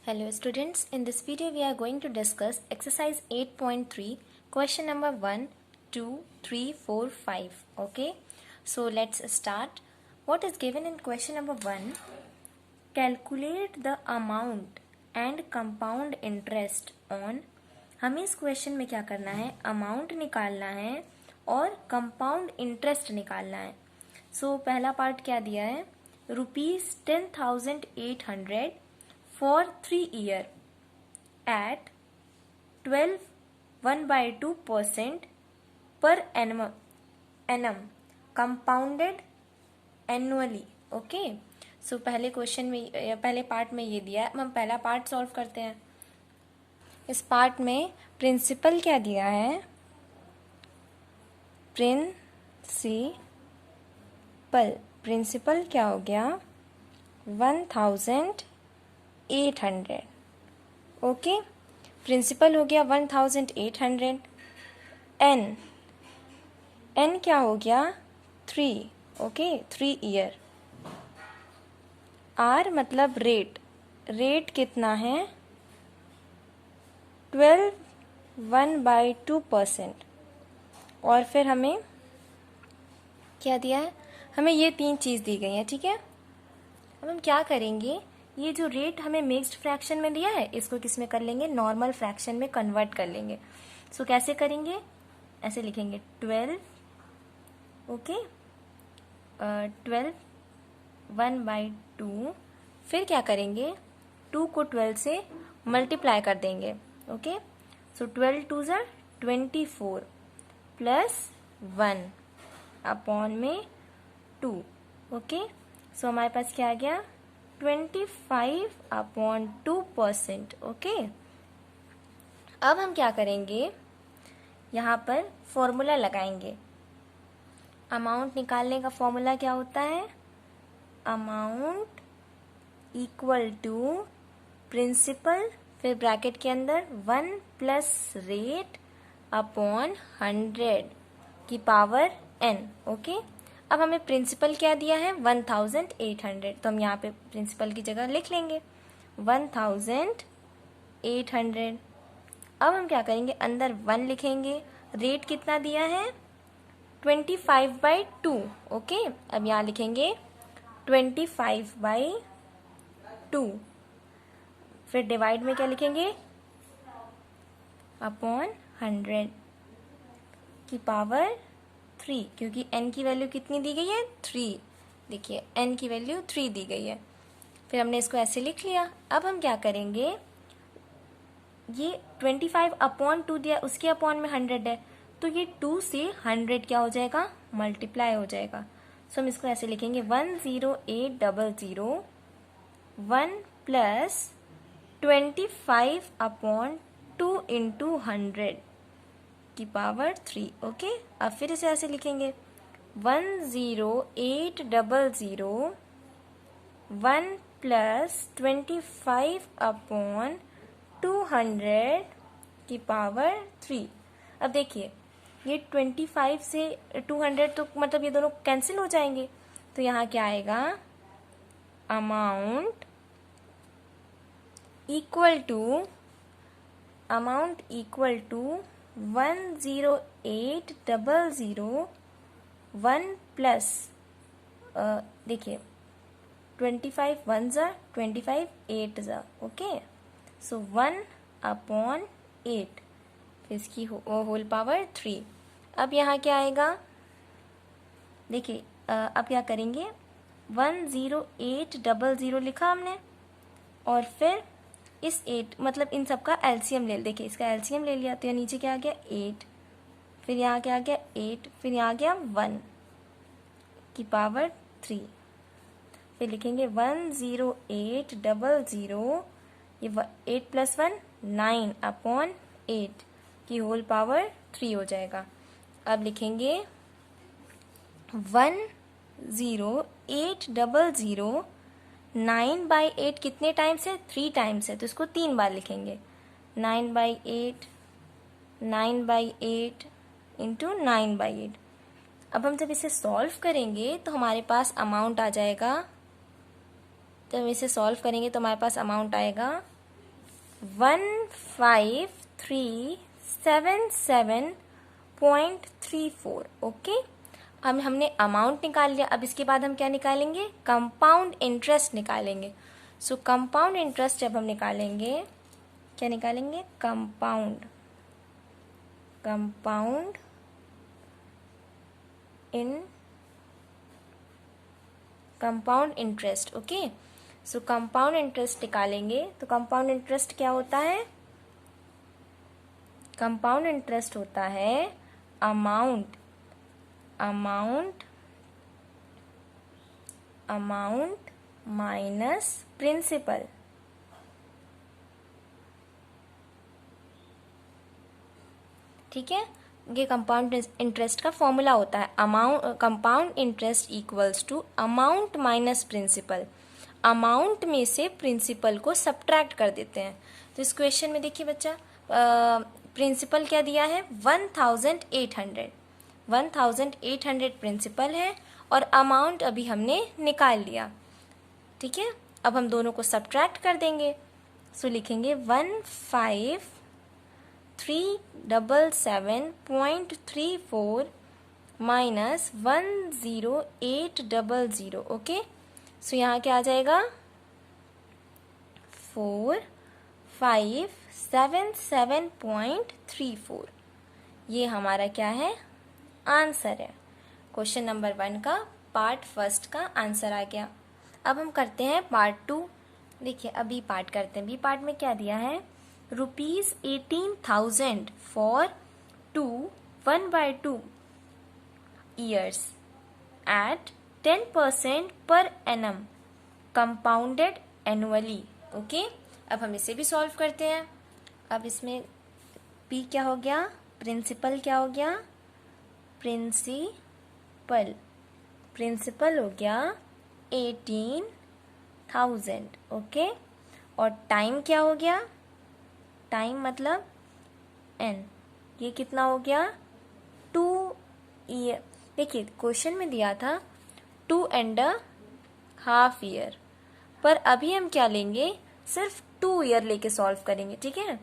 Hello students, in this video we are going to discuss exercise 8.3 question number 1, 2, 3, 4, 5. Okay, so let's start. What is given in question number 1? Calculate the amount and compound interest on. हमें इस question में क्या करना है, amount निकालना है और compound interest निकालना है. सो पहला पार्ट क्या दिया है, ₹10,800 for 3 years at 12 1/2% per annum compounded annually. Okay, so पहले क्वेश्चन में, पहले पार्ट में ये दिया है. हम पहला पार्ट सॉल्व करते हैं. इस पार्ट में प्रिंसिपल क्या दिया है, प्रिंसिपल क्या हो गया 1,800. ओके, प्रिंसिपल हो गया 1,800. एन क्या हो गया 3. Okay, 3 year. आर मतलब रेट कितना है 12 1/2%. और फिर हमें क्या दिया है, हमें ये 3 चीज़ दी गई है. ठीक है, अब हम क्या करेंगे, ये जो रेट हमें मिक्स्ड फ्रैक्शन में दिया है इसको किस में कर लेंगे, नॉर्मल फ्रैक्शन में कन्वर्ट कर लेंगे. सो कैसे करेंगे, ऐसे लिखेंगे 12. ओके, 12 1/2. फिर क्या करेंगे, 2 को 12 से मल्टीप्लाई कर देंगे. ओके, सो 12 2 ज़ा 24 प्लस 1 अपॉन में 2. ओके, सो हमारे पास क्या आ गया 25/2%. ओके, अब हम क्या करेंगे, यहाँ पर फॉर्मूला लगाएंगे. अमाउंट निकालने का फॉर्मूला क्या होता है, अमाउंट इक्वल टू प्रिंसिपल, फिर ब्रैकेट के अंदर 1 प्लस रेट अपॉन 100 की पावर n. ओके, अब हमें प्रिंसिपल क्या दिया है 1,800, तो हम यहाँ पे प्रिंसिपल की जगह लिख लेंगे 1,800. अब हम क्या करेंगे, अंदर 1 लिखेंगे. रेट कितना दिया है 25/2. ओके, अब यहाँ लिखेंगे 25/2. फिर डिवाइड में क्या लिखेंगे अपॉन 100 की पावर 3, क्योंकि n की वैल्यू कितनी दी गई है 3. देखिए n की वैल्यू 3 दी गई है. फिर हमने इसको ऐसे लिख लिया. अब हम क्या करेंगे, ये 25/2 दिया, उसके अपॉन में 100 है, तो ये 2 से 100 क्या हो जाएगा, मल्टीप्लाई हो जाएगा. सो हम इसको ऐसे लिखेंगे 10800 1 प्लस 25/2 इंटू 100 की पावर 3. ओके, अब फिर इसे ऐसे लिखेंगे 10800 1 प्लस 25/200 की पावर 3. अब देखिए ये 25 से 200 तो मतलब ये दोनों कैंसिल हो जाएंगे, तो यहाँ क्या आएगा, अमाउंट इक्वल टू 10800 1 प्लस, देखिए 25 1 ज़ा 25 8 ज़ा. ओके, सो 1 अपॉन 8, फिर इसकी होल पावर 3. अब यहाँ क्या आएगा, देखिए अब क्या करेंगे 10800 लिखा हमने, और फिर इस 8 मतलब इन सब का एलसीएम ले, देखिए इसका एलसीएम ले लिया, तो यहाँ नीचे क्या आ गया 8, फिर यहाँ क्या आ गया 8, फिर यहाँ आ गया 1 की पावर 3. फिर लिखेंगे 10800, ये 8 प्लस 1 9 अपॉन 8 की होल पावर 3 हो जाएगा. अब लिखेंगे 10800 9/8 कितने टाइम्स है, 3 टाइम्स है, तो इसको 3 बार लिखेंगे 9/8 9/8 इंटू 9/8. अब हम जब इसे सॉल्व करेंगे तो हमारे पास अमाउंट आ जाएगा, जब इसे सॉल्व करेंगे तो हमारे पास अमाउंट आएगा 15,377.34। ओके, अब हमने अमाउंट निकाल लिया। अब इसके बाद हम क्या निकालेंगे? कंपाउंड इंटरेस्ट निकालेंगे। सो कंपाउंड इंटरेस्ट जब हम निकालेंगे, क्या निकालेंगे? Compound interest. ओके, सो कंपाउंड इंटरेस्ट निकालेंगे तो कंपाउंड इंटरेस्ट क्या होता है? कंपाउंड इंटरेस्ट होता है अमाउंट माइनस प्रिंसिपल। ठीक है, ये कंपाउंड इंटरेस्ट का फॉर्मूला होता है। Compound interest equals to amount minus principal. Amount में से प्रिंसिपल को सब्ट्रैक्ट कर देते हैं। तो इस क्वेश्चन में देखिए बच्चा, प्रिंसिपल क्या दिया है? 1800 प्रिंसिपल है और अमाउंट अभी हमने निकाल लिया। ठीक है, अब हम दोनों को सब्ट्रैक्ट कर देंगे। सो लिखेंगे 15,377.34 माइनस 10800। ओके, सो यहाँ क्या आ जाएगा? 4577.34। ये हमारा क्या है? आंसर है। क्वेश्चन नंबर 1 का पार्ट फर्स्ट का आंसर आ गया। अब हम करते हैं पार्ट 2। देखिए, अभी पार्ट करते हैं। बी पार्ट में क्या दिया है? ₹18,000 for 1/2 years at 10% per annum compounded annually। Okay, अब हम इसे भी सॉल्व करते हैं। अब इसमें P क्या हो गया? प्रिंसिपल क्या हो गया? प्रिंसिपल हो गया 18,000। ओके, और टाइम क्या हो गया? टाइम मतलब n, ये कितना हो गया? 2 ईयर। देखिए, क्वेश्चन में दिया था 2.5 ईयर, पर अभी हम क्या लेंगे? सिर्फ 2 ईयर लेके सॉल्व करेंगे। ठीक है,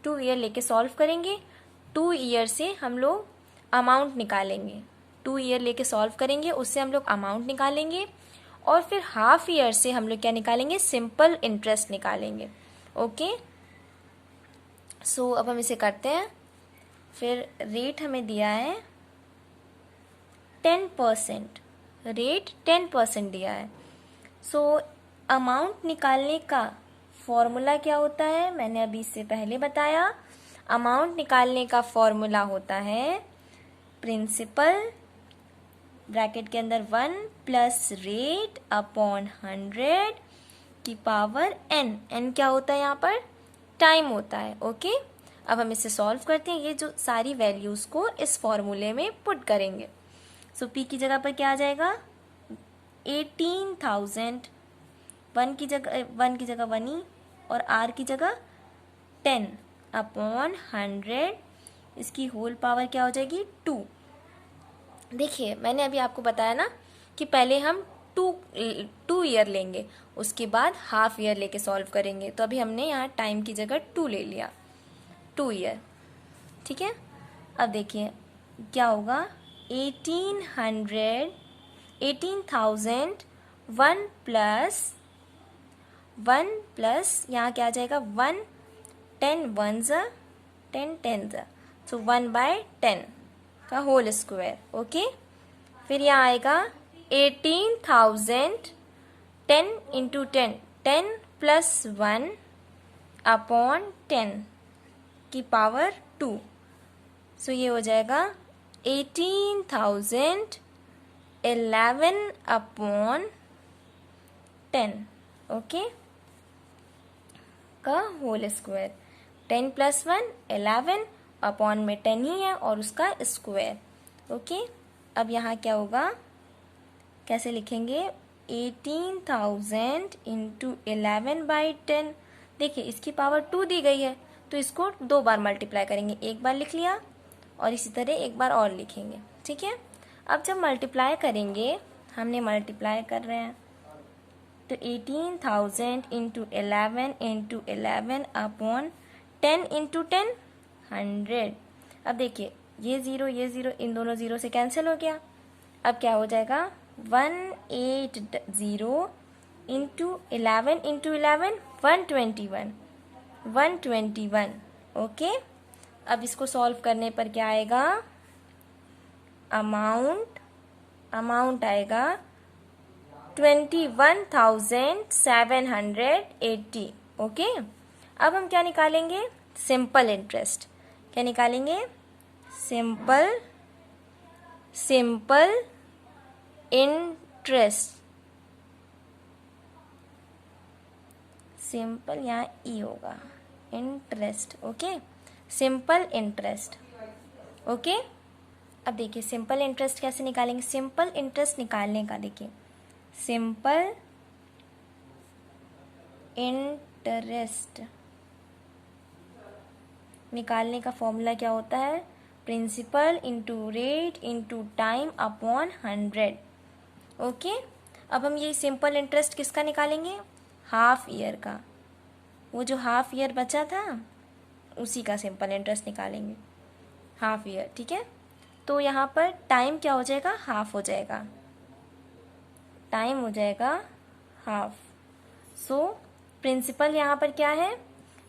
2 ईयर लेके सॉल्व करेंगे। 2 ईयर से हम लोग अमाउंट निकालेंगे। 2 ईयर लेके सॉल्व करेंगे, उससे हम लोग अमाउंट निकालेंगे, और फिर हाफ ईयर से हम लोग क्या निकालेंगे? सिंपल इंटरेस्ट निकालेंगे। ओके, सो अब हम इसे करते हैं। फिर रेट हमें दिया है 10%, रेट 10% दिया है। सो अमाउंट निकालने का फॉर्मूला क्या होता है? मैंने अभी इससे पहले बताया। अमाउंट निकालने का फॉर्मूला होता है प्रिंसिपल ब्रैकेट के अंदर 1 प्लस रेट अपॉन 100 की पावर n। n क्या होता है? यहाँ पर टाइम होता है। ओके, अब हम इसे सॉल्व करते हैं। ये जो सारी वैल्यूज को इस फॉर्मूले में पुट करेंगे। सो P की जगह पर क्या आ जाएगा? 18,000। 1 की जगह 1 ही, और R की जगह 10 अपॉन 100, इसकी होल पावर क्या हो जाएगी? 2। देखिए, मैंने अभी आपको बताया ना कि पहले हम 2 ईयर लेंगे, उसके बाद हाफ ईयर लेके सॉल्व करेंगे। तो अभी हमने यहाँ टाइम की जगह 2 ले लिया, 2 ईयर। ठीक है, अब देखिए क्या होगा? 18,000 1 प्लस यहाँ क्या आ जाएगा? 1 10 1 10 10 सो 1/10 का होल स्क्वायर। ओके, फिर यहाँ आएगा 18,000 10 इंटू 10, 10 प्लस 1 अपॉन 10 की पावर 2। सो ये हो जाएगा 18,011 अपॉन 10। ओके, का होल स्क्वायर। 10 प्लस 1 11 अपॉन में 10 ही है और उसका स्क्वायर। ओके, अब यहाँ क्या होगा? कैसे लिखेंगे? 18,000 इंटू 11/10। देखिए, इसकी पावर 2 दी गई है, तो इसको 2 बार मल्टीप्लाई करेंगे। एक बार लिख लिया और इसी तरह एक बार और लिखेंगे। ठीक है, अब जब मल्टीप्लाई करेंगे, हमने मल्टीप्लाई कर रहे हैं तो 18,000 इंटू 11 अपॉन 10 इंटू 10 100। अब देखिए ये ज़ीरो इन दोनों ज़ीरो से कैंसिल हो गया। अब क्या हो जाएगा 180 इंटू 11 121 ओके। अब इसको सॉल्व करने पर क्या आएगा, अमाउंट आएगा 21,780 ओके। अब हम क्या निकालेंगे, सिंपल इंटरेस्ट। क्या निकालेंगे, सिंपल इंटरेस्ट। सिंपल यहाँ ई होगा, interest okay, simple interest okay. अब देखिए सिंपल इंटरेस्ट कैसे निकालेंगे, सिंपल इंटरेस्ट निकालने का देखिए, सिंपल इंटरेस्ट निकालने का फॉर्मूला क्या होता है, principal into rate into time upon 100 okay. अब हम ये सिंपल इंटरेस्ट किसका निकालेंगे, हाफ ईयर का, वो जो हाफ ईयर बचा था उसी का सिंपल इंटरेस्ट निकालेंगे, हाफ ईयर ठीक है। तो यहाँ पर टाइम क्या हो जाएगा, हाफ हो जाएगा, टाइम हो जाएगा हाफ। सो प्रिंसिपल यहाँ पर क्या है,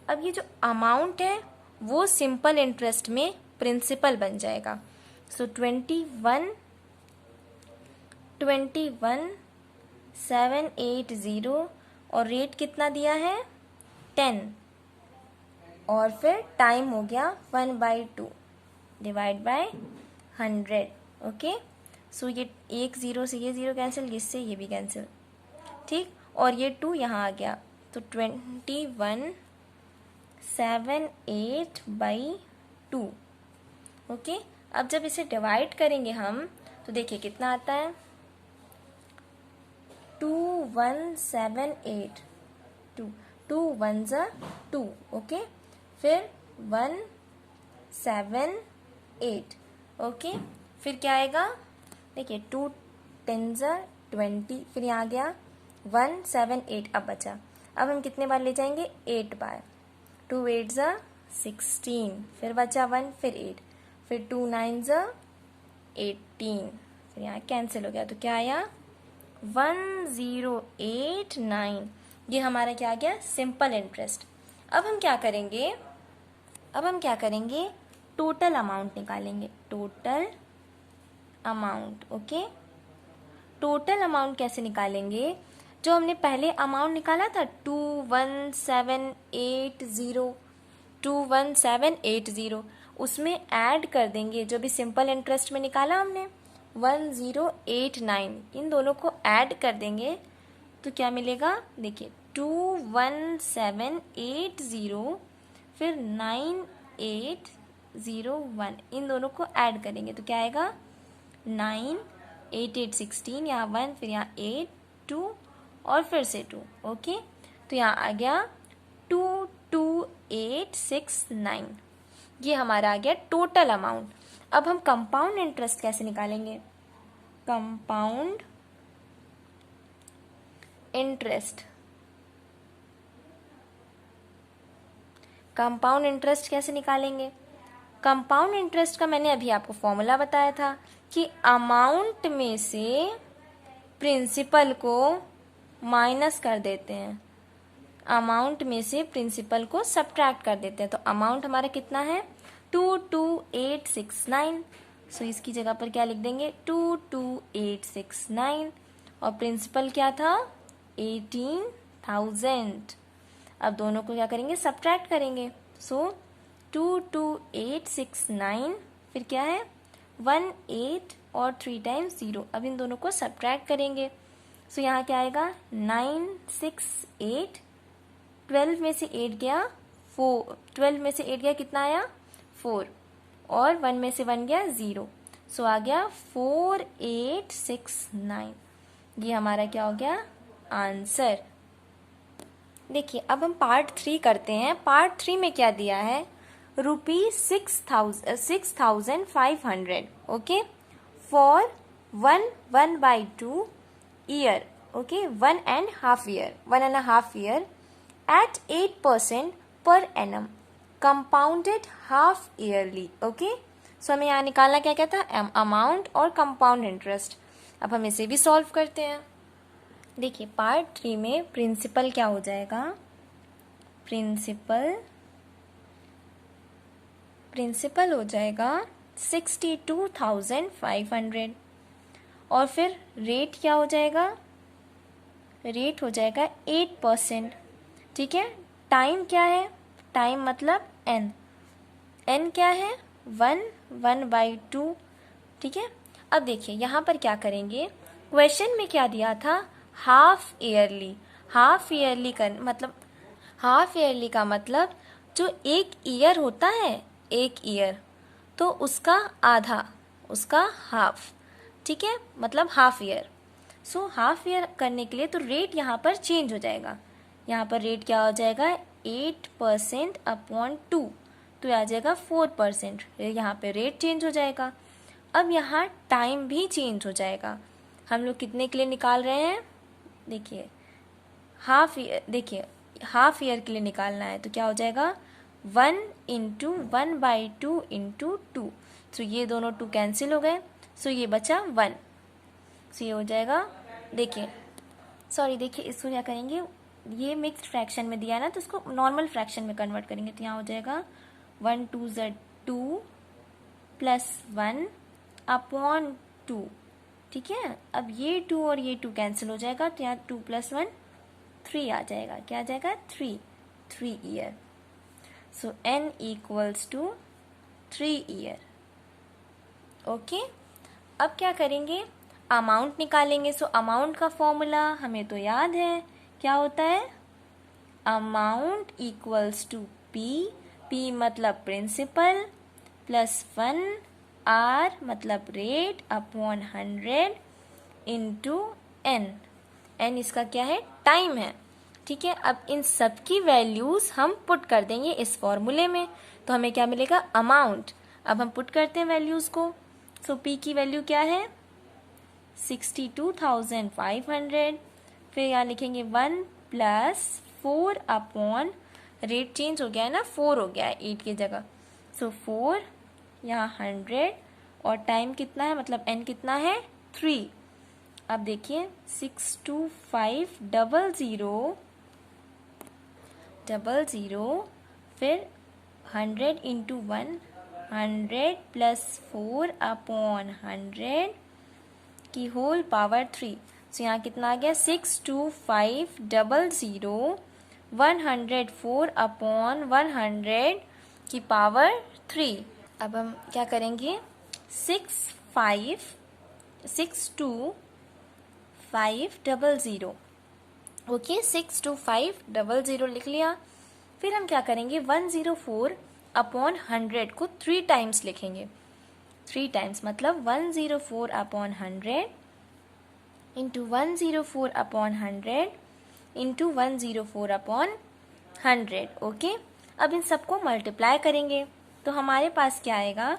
अब ये जो अमाउंट है वो सिंपल इंटरेस्ट में प्रिंसिपल बन जाएगा। सो 21,780 और रेट कितना दिया है 10 और फिर टाइम हो गया 1/2 डिवाइड बाय 100 ओके। सो ये एक ज़ीरो से ये ज़ीरो कैंसिल, इससे ये भी कैंसिल ठीक, और ये 2 यहाँ आ गया, तो 21,780/2 ओके। अब जब इसे डिवाइड करेंगे हम तो देखिए कितना आता है 2178 2 1 2 ओके, फिर 178 ओके, फिर क्या आएगा देखिए 2 10 20, फिर यहाँ आ गया 178 अब बचा। अब हम कितने बार ले जाएंगे 8 बार, 2 8 16, फिर बचा 1 फिर 8, फिर 2 9 18, फिर यहाँ कैंसिल हो गया, तो क्या आया 1089। ये हमारा क्या आ गया सिंपल इंटरेस्ट। अब हम क्या करेंगे, टोटल अमाउंट निकालेंगे, total amount okay. Total amount कैसे निकालेंगे, जो हमने पहले अमाउंट निकाला था 21780 उसमें ऐड कर देंगे जो भी सिंपल इंटरेस्ट में निकाला हमने 1089, इन दोनों को ऐड कर देंगे तो क्या मिलेगा देखिए 21780 फिर 9801, इन दोनों को ऐड करेंगे तो क्या आएगा 9 8 8 16, यहाँ 1 फिर यहाँ 8 2 और फिर से 2 ओके। तो यहाँ आ गया 22869, ये हमारा आ गया टोटल अमाउंट। अब हम कंपाउंड इंटरेस्ट कैसे निकालेंगे, कंपाउंड इंटरेस्ट कैसे निकालेंगे, कंपाउंड इंटरेस्ट का मैंने अभी आपको फॉर्मूला बताया था कि अमाउंट में से प्रिंसिपल को माइनस कर देते हैं, अमाउंट में से प्रिंसिपल को सब्ट्रैक्ट कर देते हैं। तो अमाउंट हमारा कितना है 22869, सो इसकी जगह पर क्या लिख देंगे 22869 और प्रिंसिपल क्या था 18,000। अब दोनों को क्या करेंगे सब्ट्रैक्ट करेंगे, सो 22869 फिर क्या है 18 और 3 टाइम्स 0, अब इन दोनों को सब्ट्रैक्ट करेंगे। सो यहाँ क्या आएगा 968, 12 में से 8 गया 4, 12 में से 8 गया कितना आया 4 और 1 में से 1 गया 0, सो आ गया 4869। ये हमारा क्या हो गया आंसर। देखिए अब हम पार्ट 3 करते हैं। पार्ट 3 में क्या दिया है ₹6,500 okay for 1/2 year okay, 1.5 year at 8% per annum compounded half yearly. Okay, so हमें यहाँ निकालना क्या था, अमाउंट और कंपाउंड इंटरेस्ट. अब हम इसे भी सॉल्व करते हैं. देखिए पार्ट 3 में प्रिंसिपल क्या हो जाएगा, प्रिंसिपल हो जाएगा 62,500 और फिर रेट क्या हो जाएगा, रेट हो जाएगा 8%. ठीक है, टाइम क्या है, टाइम मतलब n क्या है 1/2. ठीक है, अब देखिए यहाँ पर क्या करेंगे, क्वेश्चन में क्या दिया था, हाफ ईयरली. हाफ ईयरली का मतलब जो एक ईयर होता है, एक ईयर, तो उसका आधा, उसका हाफ. ठीक है, मतलब half year. So half year करने के लिए तो रेट यहाँ पर चेंज हो जाएगा. यहाँ पर रेट क्या हो जाएगा, 8% अपॉन 2, तो आ जाएगा 4%. यहाँ पे रेट चेंज हो जाएगा. अब यहाँ टाइम भी चेंज हो जाएगा. हम लोग कितने के लिए निकाल रहे हैं, देखिए हाफ ईयर के लिए निकालना है, तो क्या हो जाएगा 1 × 1/2 × 2. तो ये दोनों 2 कैंसिल हो गए, सो ये बचा 1. सो ये हो जाएगा, देखिए इसको क्या करेंगे, ये मिक्स्ड फ्रैक्शन में दिया है ना, तो इसको नॉर्मल फ्रैक्शन में कन्वर्ट करेंगे. तो यहाँ हो जाएगा 1 2 Z 2 + 1 अपॉन 2. ठीक है, अब ये 2 और ये 2 कैंसिल हो जाएगा, तो यहाँ 2 + 1 3 आ जाएगा. क्या आ जाएगा, 3 ईयर. सो n = 3 ईयर. ओके, अब क्या करेंगे, अमाउंट निकालेंगे. सो अमाउंट का फॉर्मूला हमें तो याद है, क्या होता है, अमाउंट = P मतलब प्रिंसिपल +1 R मतलब रेट अपॉन 100 इंटू n. इसका क्या है, टाइम है. ठीक है, अब इन सब की वैल्यूज हम पुट कर देंगे इस फॉर्मूले में, तो हमें क्या मिलेगा, अमाउंट. अब हम पुट करते हैं वैल्यूज को. सो P की वैल्यू क्या है, 62,500. फिर यहाँ लिखेंगे 1 + 4 अपॉन, रेट चेंज हो गया है ना, 4 हो गया है 8 की जगह. सो 4 यहाँ 100 और टाइम कितना है, मतलब n कितना है, 3. अब देखिए 62500 फिर 100 × 1 100 + 4 अपॉन 100 की होल पावर 3. सो यहाँ कितना आ गया, 62500 104 अपॉन 100 की पावर 3. अब हम क्या करेंगे, 62500. ओके, 62500 लिख लिया. फिर हम क्या करेंगे, 104 अपॉन 100 को 3 टाइम्स लिखेंगे. 3 टाइम्स मतलब 104 upon 100 into 104 upon 100 into 104 upon 100. Okay, अब इन सबको मल्टीप्लाई करेंगे, तो हमारे पास क्या आएगा,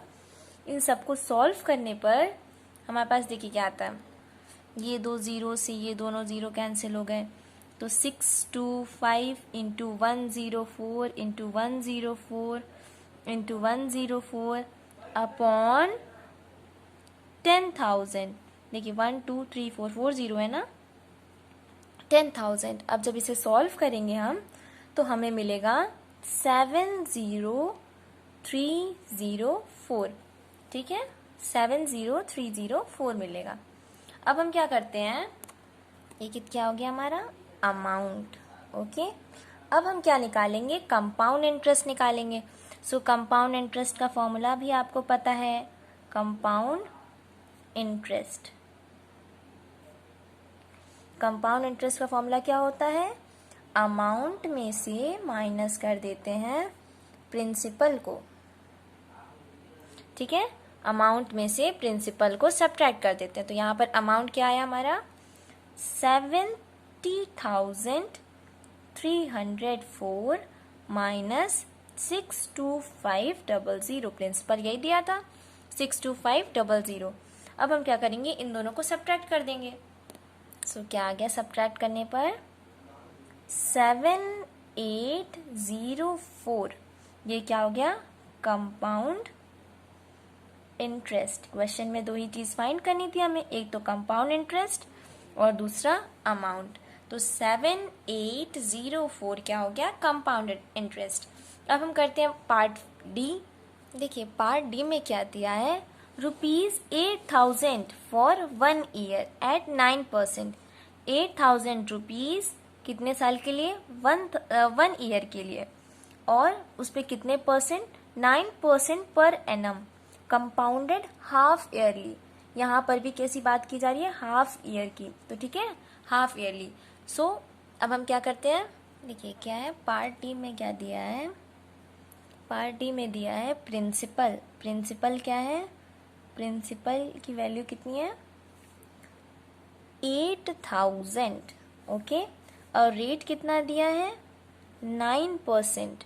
इन सबको सॉल्व करने पर हमारे पास देखिए क्या आता है, ये 2 0 से ये दोनों 0 कैंसिल हो गए, तो 625 इंटू 104 इंटू 104 इंटू 104 अपॉन 10,000. देखिए 1 2 3 4 4 0 है ना, 10,000. अब जब इसे सॉल्व करेंगे हम, तो हमें मिलेगा 70304. ठीक है, 70304 मिलेगा. अब हम क्या करते हैं, ये क्या हो गया हमारा, अमाउंट. ओके, अब हम क्या निकालेंगे, कंपाउंड इंटरेस्ट निकालेंगे. सो कंपाउंड इंटरेस्ट का फॉर्मूला भी आपको पता है, कंपाउंड इंटरेस्ट. कंपाउंड इंटरेस्ट का फॉर्मूला क्या होता है, अमाउंट में से माइनस कर देते हैं प्रिंसिपल को. ठीक है, अमाउंट में से प्रिंसिपल को सब्ट्रैक्ट कर देते हैं. तो यहाँ पर अमाउंट क्या आया हमारा, 70,304 माइनस 62500. प्रिंसिपल यही दिया था, 62500. अब हम क्या करेंगे, इन दोनों को सब्ट्रैक्ट कर देंगे. सो क्या आ गया सब्ट्रैक्ट करने पर 7804, ये क्या हो गया कंपाउंड इंटरेस्ट। क्वेश्चन में दो ही चीज़ फाइंड करनी थी हमें, एक तो कंपाउंड इंटरेस्ट और दूसरा अमाउंट। तो 7804 क्या हो गया कंपाउंड इंटरेस्ट। अब हम करते हैं पार्ट डी। देखिए पार्ट डी में क्या दिया है, ₹8000 फॉर 1 ईयर एट 9%। 8000 रुपीज़ कितने साल के लिए, 1 ईयर के लिए, और उस पर कितने परसेंट, 9% पर एनम, कंपाउंडेड हाफ ईयरली। यहाँ पर भी कैसी बात की जा रही है, हाफ ईयर की, तो ठीक है हाफ ईयरली। सो अब हम क्या करते हैं, देखिए क्या है पार्ट डी में क्या दिया है, पार्ट डी में दिया है प्रिंसिपल। प्रिंसिपल क्या है, प्रिंसिपल की वैल्यू कितनी है 8000, ओके, और रेट कितना दिया है 9%,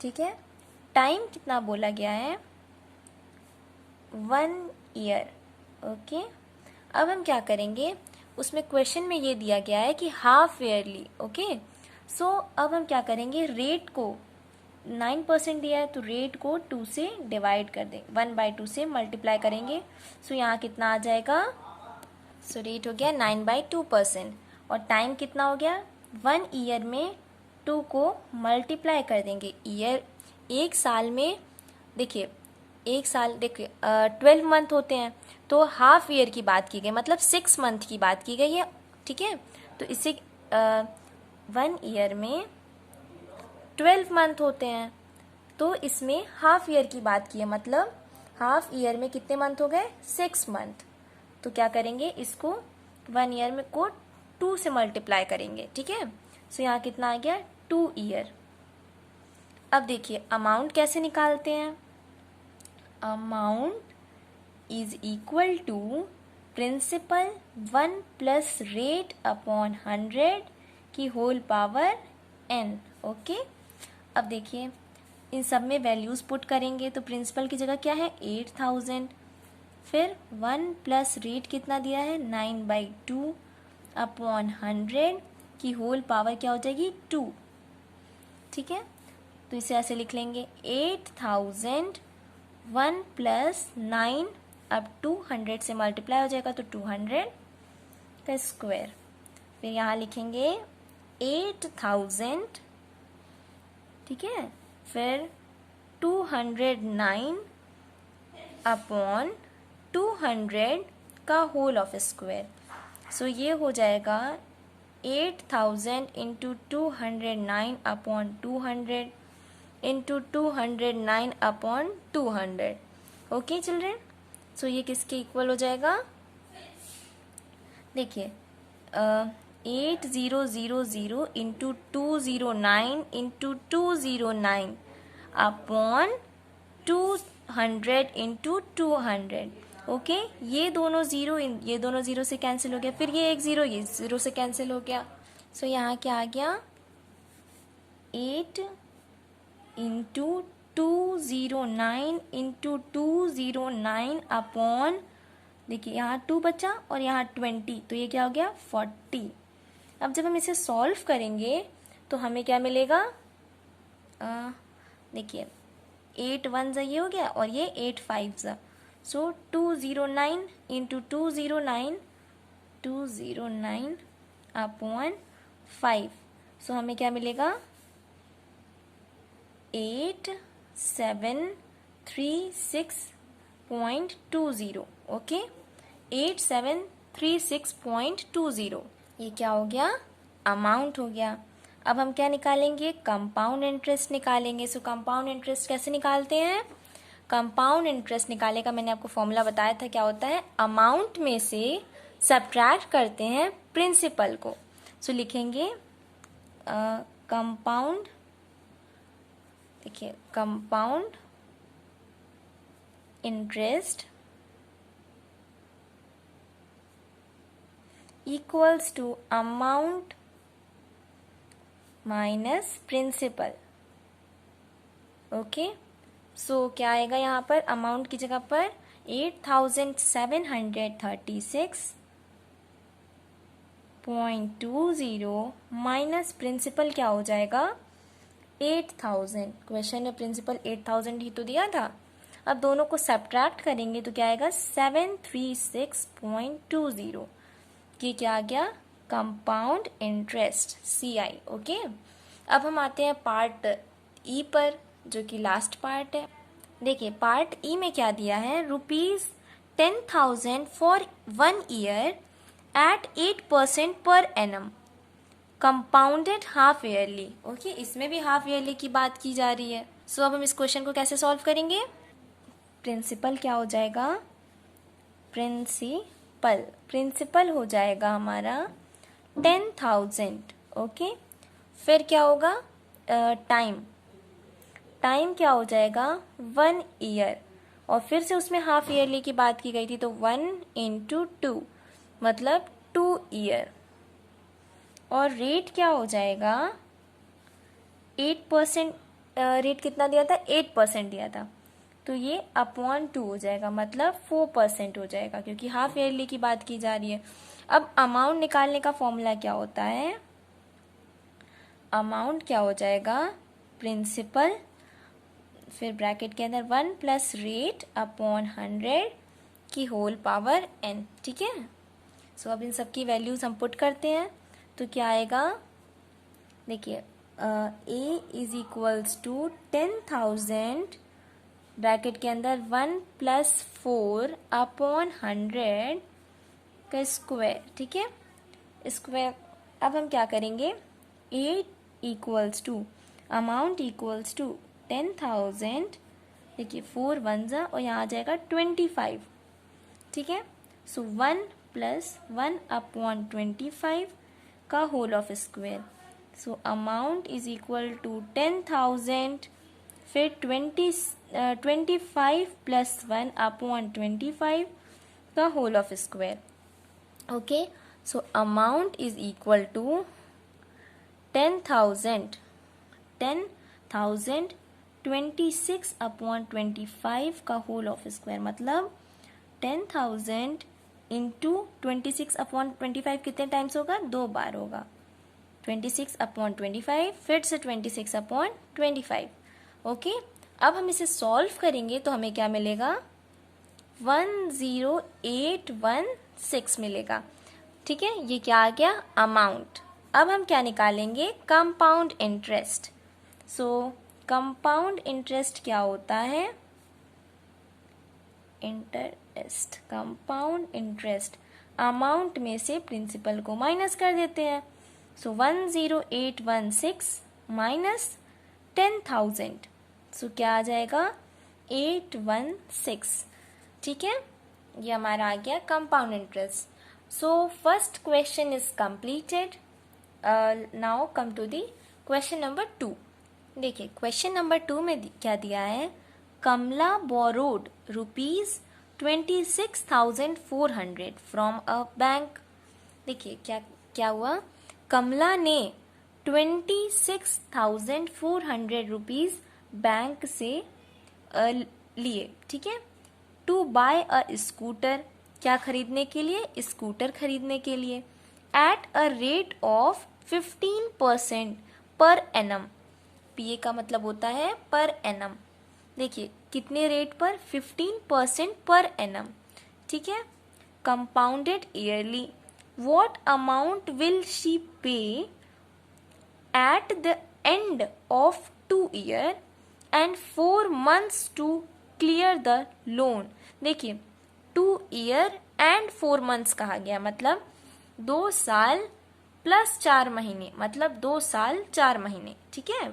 ठीक है। टाइम कितना बोला गया है 1 ईयर, ओके। अब हम क्या करेंगे, उसमें क्वेश्चन में ये दिया गया है कि हाफ ईयरली, ओके। सो अब हम क्या करेंगे, रेट को 9% दिया है तो रेट को 2 से डिवाइड कर दें, 1/2 से मल्टीप्लाई करेंगे। सो यहाँ कितना आ जाएगा, सो रेट हो गया 9/2%, और टाइम कितना हो गया 1 ईयर में 2 को मल्टीप्लाई कर देंगे। ईयर एक साल में, देखिए एक साल, देखिए 12 मंथ होते हैं, तो हाफ ईयर की बात की गई, मतलब 6 मंथ की बात की गई है, ठीक है। तो इससे 1 ईयर में 12 मंथ होते हैं, तो इसमें हाफ ईयर की बात की है, मतलब हाफ ईयर में कितने मंथ हो गए 6 मंथ। तो क्या करेंगे, इसको 1 ईयर में को 2 से मल्टीप्लाई करेंगे, ठीक है। सो यहाँ कितना आ गया 2 ईयर। अब देखिए अमाउंट कैसे निकालते हैं, amount is equal to principal 1 plus rate upon 100 की होल पावर n, ओके। अब देखिए इन सब में वैल्यूज पुट करेंगे, तो प्रिंसिपल की जगह क्या है 8000, फिर 1 प्लस रेट कितना दिया है 9/2 अपॉन 100 की होल पावर क्या हो जाएगी 2, ठीक है। तो इसे ऐसे लिख लेंगे 8000 1 प्लस 9, अब 200 से मल्टीप्लाई हो जाएगा तो 200 का स्क्वायर, फिर यहाँ लिखेंगे 8000, ठीक है, फिर 209 अपॉन 200 का होल ऑफ स्क्वायर। सो ये हो जाएगा 8000 into 209 upon 200 into 209 upon 200, okay children. So ये किसके इक्वल हो जाएगा, देखिए 8000 into 209 into 209 upon 200 into 200, okay. ये दोनों जीरो से कैंसिल हो गया, फिर ये एक जीरो ये जीरो से कैंसिल हो गया। सो यहाँ क्या आ गया 8 इंटू 209 इंटू 209 अपॉन, देखिए यहाँ 2 बचा और यहाँ 20, तो ये क्या हो गया 40। अब जब हम इसे सॉल्व करेंगे तो हमें क्या मिलेगा, देखिए 8 1 ये हो गया और ये 8 5 सो 209 इंटू 209 अपॉन 5, सो हमें क्या मिलेगा 8736.20, ओके 8736.20, ये क्या हो गया अमाउंट हो गया। अब हम क्या निकालेंगे, कंपाउंड इंटरेस्ट निकालेंगे। सो कंपाउंड इंटरेस्ट कैसे निकालते हैं, कंपाउंड इंटरेस्ट निकालने का मैंने आपको फॉर्मूला बताया था, क्या होता है अमाउंट में से सब्ट्रैक्ट करते हैं प्रिंसिपल को। सो लिखेंगे कंपाउंड, देखिए compound interest equals to amount minus principal, okay. So क्या आएगा यहाँ पर, अमाउंट की जगह पर 8736 0.20 माइनस प्रिंसिपल क्या हो जाएगा 8000। क्वेश्चन में प्रिंसिपल 8000 ही तो दिया था। अब दोनों को सब्ट्रैक्ट करेंगे तो क्या आएगा 736.20। ये क्या आ गया कंपाउंड इंटरेस्ट CI। ओके, अब हम आते हैं पार्ट ई पर जो कि लास्ट पार्ट है। देखिए पार्ट ई में क्या दिया है ₹10,000 फॉर 1 ईयर एट 8% पर annum compounded half yearly. Okay, इसमें भी हाफ ईयरली की बात की जा रही है। सो अब हम इस क्वेश्चन को कैसे सॉल्व करेंगे। प्रिंसिपल क्या हो जाएगा प्रिंसिपल हो जाएगा हमारा 10,000। ओके, फिर क्या होगा टाइम क्या हो जाएगा 1 ईयर, और फिर से उसमें हाफ ईयरली की बात की गई थी तो 1 × 2 मतलब 2 ईयर, और रेट क्या हो जाएगा 8%। रेट कितना दिया था 8% दिया था, तो ये /2 हो जाएगा मतलब 4% हो जाएगा क्योंकि हाफ ईयरली की बात की जा रही है। अब अमाउंट निकालने का फॉर्मूला क्या होता है, अमाउंट क्या हो जाएगा प्रिंसिपल, फिर ब्रैकेट के अंदर 1 + रेट अपॉन 100 की होल पावर n। ठीक है, सो अब इन सब की वैल्यूज हम पुट करते हैं तो क्या आएगा, देखिए A = 10,000 ब्रैकेट के अंदर 1 + 4 अपॉन 100 का स्क्वायर। ठीक है, स्क्वायर। अब हम क्या करेंगे A = अमाउंट = 10,000, देखिए 4 1 और यहाँ आ जाएगा 25। ठीक है, सो 1 + 1 अपॉन 25 का whole of square. So amount = 10,000, फिर 25 + 1 अपॉन 25 का whole of square. Okay, so amount = 10,000 26 upon 25 का होल ऑफ स्क्वायर, मतलब 10,000 × 26 अपॉन 25 कितने टाइम्स होगा 2 बार होगा। 26 अपॉन 25 फिर से 26 अपॉन 25। ओके, अब हम इसे सॉल्व करेंगे तो हमें क्या मिलेगा 10816 मिलेगा। ठीक है, ये क्या आ गया अमाउंट। अब हम क्या निकालेंगे कंपाउंड इंटरेस्ट। सो कंपाउंड इंटरेस्ट क्या होता है, कंपाउंड इंटरेस्ट अमाउंट में से प्रिंसिपल को माइनस कर देते हैं। सो 10816 माइनस 10,000, सो क्या आ जाएगा 816। ठीक है, ये हमारा आ गया compound interest. So first question is completed. Now come to the question number 2। देखिए क्वेश्चन नंबर 2 में क्या दिया है, Kamala borrowed ₹26,400 from a bank. देखिए क्या हुआ, कमला ने 26,400 रुपीज बैंक से लिए। ठीक है, टू बाय अ स्कूटर, क्या खरीदने के लिए, स्कूटर खरीदने के लिए, at a rate of 15% per annum. PA का मतलब होता है पर एनम। देखिए कितने रेट पर 15% पर एनम। ठीक है, compounded yearly, what amount will she pay at the end of 2 year and 4 months to clear the loan. देखिए 2 ईयर एंड 4 months कहा गया, मतलब 2 साल प्लस 4 महीने, मतलब 2 साल 4 महीने। ठीक है,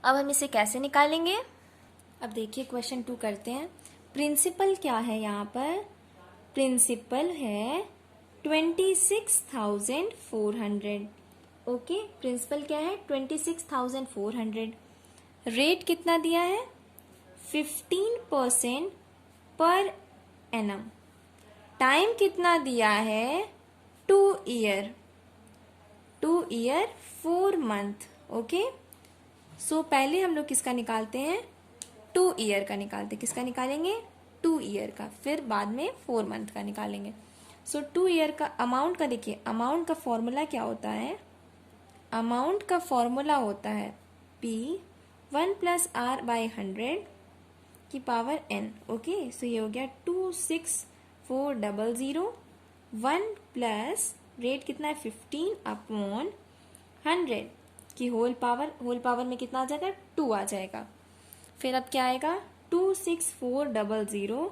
अब हम इसे कैसे निकालेंगे। अब देखिए क्वेश्चन 2 करते हैं। प्रिंसिपल क्या है यहाँ पर, प्रिंसिपल है 26,400। ओके, प्रिंसिपल क्या है 26,400। रेट कितना दिया है 15% पर एनम। टाइम कितना दिया है 2 ईयर 4 month। ओके, सो पहले हम लोग किसका निकालते हैं 2 ईयर का निकालते हैं। किसका निकालेंगे 2 ईयर का, फिर बाद में 4 month का निकालेंगे। सो 2 ईयर का अमाउंट का देखिए, अमाउंट का फॉर्मूला क्या होता है, अमाउंट का फॉर्मूला होता है P 1 प्लस R बाई 100 की पावर n। ओके, सो ये हो गया 26400, 1 प्लस रेट कितना है 15 अपॉन 100 की होल पावर में कितना आ जाएगा 2 आ जाएगा। फिर अब क्या आएगा 26400,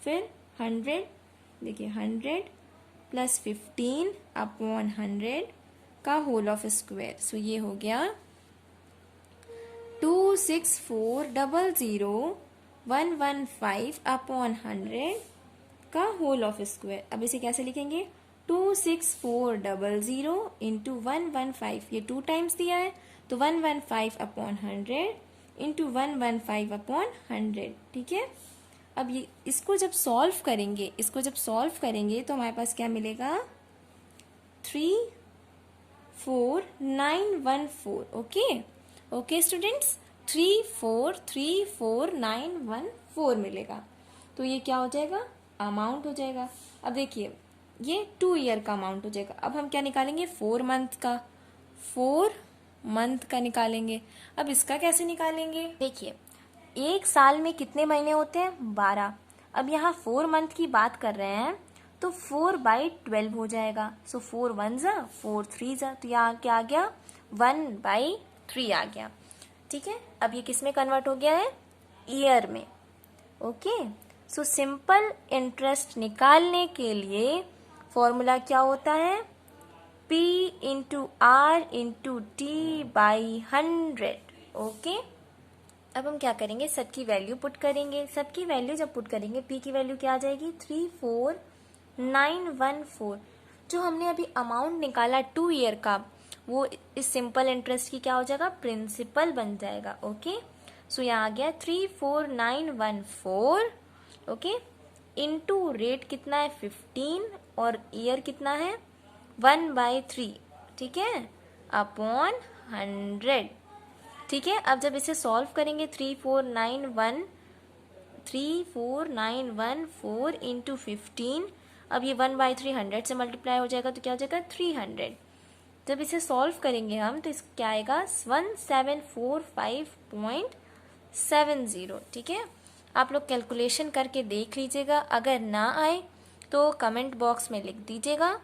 फिर 100, देखिए 100 प्लस 15 अपॉन 100 का होल ऑफ स्क्वायर। सो ये हो गया 26400 115 अपॉन 100 का होल ऑफ स्क्वायर। अब इसे कैसे लिखेंगे, 26400 इंटू 115, ये 2 टाइम्स दिया है तो 115 अपॉन 100 इंटू 115 अपॉन 100। ठीक है, अब ये इसको जब सॉल्व करेंगे तो हमारे पास क्या मिलेगा 34914। ओके स्टूडेंट्स, 3434914 मिलेगा। तो ये क्या हो जाएगा, अमाउंट हो जाएगा। अब देखिए ये 2 ईयर का अमाउंट हो जाएगा। अब हम क्या निकालेंगे 4 मंथ का निकालेंगे। अब इसका कैसे निकालेंगे, देखिए एक साल में कितने महीने होते हैं 12। अब यहाँ 4 मंथ की बात कर रहे हैं तो 4/12 हो जाएगा। सो 4 1 जा 4 3 जा, तो यहाँ क्या आ गया 1/3 आ गया। ठीक है, अब ये किस में कन्वर्ट हो गया है, ईयर में। ओके, सो सिंपल इंटरेस्ट निकालने के लिए फॉर्मूला क्या होता है, P into R into T by 100। Okay, अब हम क्या करेंगे, सबकी वैल्यू पुट करेंगे। सबकी वैल्यू जब पुट करेंगे P की वैल्यू क्या आ जाएगी 34914। जो हमने अभी अमाउंट निकाला 2 ईयर का, वो इस सिंपल इंटरेस्ट की क्या हो जाएगा, प्रिंसिपल बन जाएगा। ओके, सो यहाँ आ गया 34914। ओके, इनटू रेट कितना है 15 और ईयर कितना है 1/3। ठीक है, अपॉन 100। ठीक है, अब जब इसे सॉल्व करेंगे 34914 इंटू 15, अब ये 1/3 100 से मल्टीप्लाई हो जाएगा तो क्या हो जाएगा 300। जब इसे सॉल्व करेंगे हम तो इस क्या आएगा 1745.70। ठीक है, आप लोग कैलकुलेशन करके देख लीजिएगा, अगर ना आए तो कमेंट बॉक्स में लिख दीजिएगा।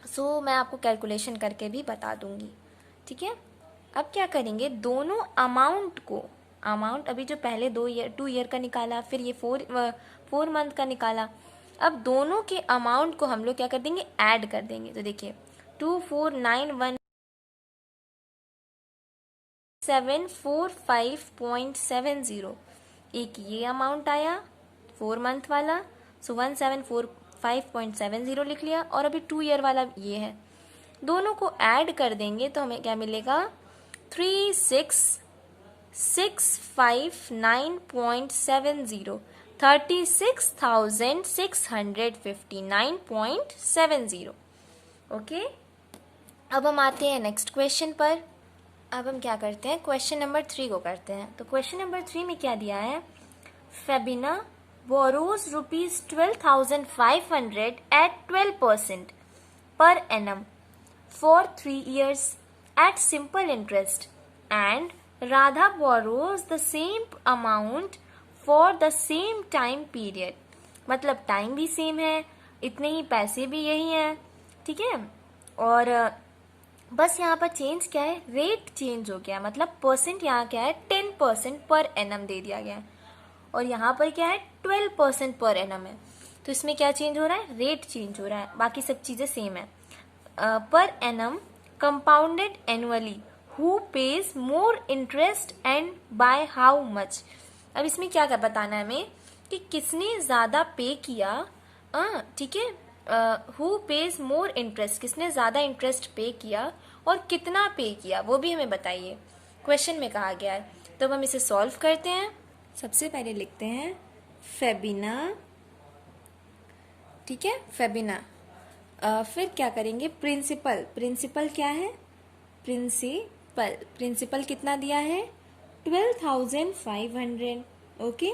सो मैं आपको कैलकुलेशन करके भी बता दूंगी। ठीक है, अब क्या करेंगे, दोनों अमाउंट को, अमाउंट अभी जो पहले 2 ईयर का निकाला, फिर ये 4 मंथ का निकाला, अब दोनों के अमाउंट को हम लोग क्या कर देंगे, ऐड कर देंगे। तो देखिए 2491745.70, एक ये अमाउंट आया 4 मंथ वाला, सो 1745.70 लिख लिया, और अभी 2 ईयर वाला ये है। दोनों को ऐड कर देंगे तो हमें क्या मिलेगा 36,659.70, 36,659.70। ओके, अब हम आते हैं नेक्स्ट क्वेश्चन पर। अब हम क्या करते हैं, क्वेश्चन नंबर 3 को करते हैं। तो क्वेश्चन नंबर 3 में क्या दिया है, Febina borrows ₹12,500 at 12% per annum for 3 years at simple interest, and Radha borrows the same amount for the same time period। मतलब टाइम भी सेम है, इतने ही पैसे भी यही हैं। ठीक है, और बस यहाँ पर चेंज क्या है, रेट चेंज हो गया, मतलब परसेंट यहाँ क्या है 10% पर एनम दे दिया गया है, और यहाँ पर क्या है 12% पर एनम है। तो इसमें क्या चेंज हो रहा है, रेट चेंज हो रहा है, बाकी सब चीज़ें सेम है। पर annum compounded annually, who page more interest and by how much. अब इसमें क्या कर बताना है हमें कि किसने ज़्यादा पे किया। ठीक है, हु पेज मोर इंटरेस्ट, किसने ज़्यादा इंटरेस्ट पे किया और कितना पे किया वो भी हमें बताइए, क्वेश्चन में कहा गया है। तो अब हम इसे सॉल्व करते हैं। सबसे पहले लिखते हैं फेबिना। ठीक है, फेबिना, फिर क्या करेंगे प्रिंसिपल। प्रिंसिपल क्या है, प्रिंसिपल कितना दिया है 12,500। ओके,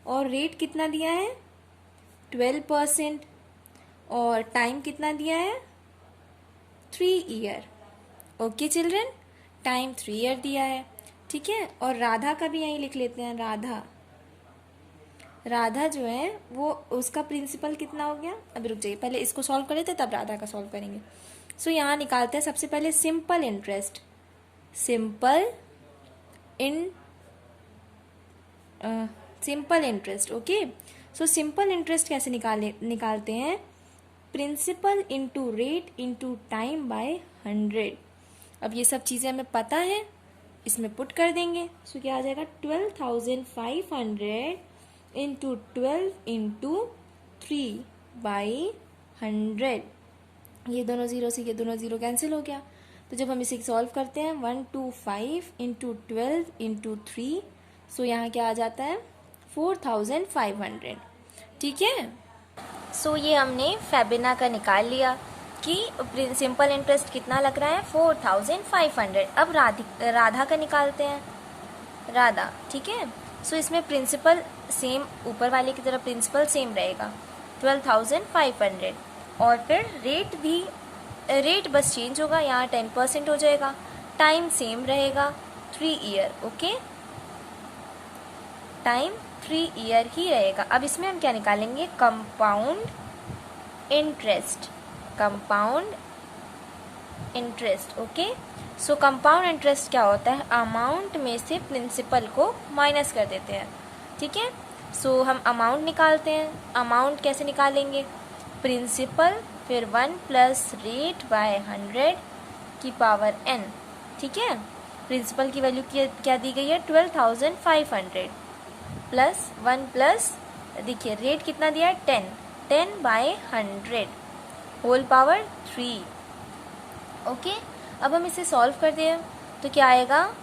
और रेट कितना दिया है 12%, और टाइम कितना दिया है 3 year. Okay children, time 3 year दिया है, ठीक है। और राधा का भी यहीं लिख लेते हैं। राधा जो है वो उसका प्रिंसिपल कितना हो गया। अभी रुक जाइए, पहले इसको सॉल्व कर लेते तब राधा का सॉल्व करेंगे। सो यहाँ निकालते हैं सबसे पहले simple interest. Simple interest, okay. So simple interest कैसे निकालते हैं, principal into rate into time by 100। अब ये सब चीज़ें हमें पता है, इसमें पुट कर देंगे। सो क्या आ जाएगा 12,500 इंटू 12 इंटू 3 बाई 100। ये दोनों जीरो से ये दोनों जीरो कैंसिल हो गया। तो जब हम इसे सॉल्व करते हैं 125 इंटू 12 इंटू 3, सो यहाँ क्या आ जाता है 4,500, ठीक है। सो ये हमने फेबिना का निकाल लिया कि सिंपल इंटरेस्ट कितना लग रहा है 4,500। अब राधा का निकालते हैं, राधा, ठीक है। सो इसमें प्रिंसिपल सेम, ऊपर वाले की तरफ प्रिंसिपल सेम रहेगा 12,500, और फिर रेट बस चेंज होगा, यहाँ 10% हो जाएगा। टाइम सेम रहेगा 3 ईयर, ओके, टाइम 3 ईयर ही रहेगा। अब इसमें हम क्या निकालेंगे, कंपाउंड इंटरेस्ट, ओके। सो कंपाउंड इंटरेस्ट क्या होता है, अमाउंट में से प्रिंसिपल को माइनस कर देते हैं, ठीक है। सो हम अमाउंट निकालते हैं। अमाउंट कैसे निकालेंगे, प्रिंसिपल फिर 1 प्लस रेट बाय 100 की पावर n, ठीक है। प्रिंसिपल की वैल्यू क्या दी गई है 12,500 प्लस 1 प्लस, देखिए रेट कितना दिया है 10 बाय 100 होल पावर 3, ओके। अब हम इसे सॉल्व कर दें तो क्या आएगा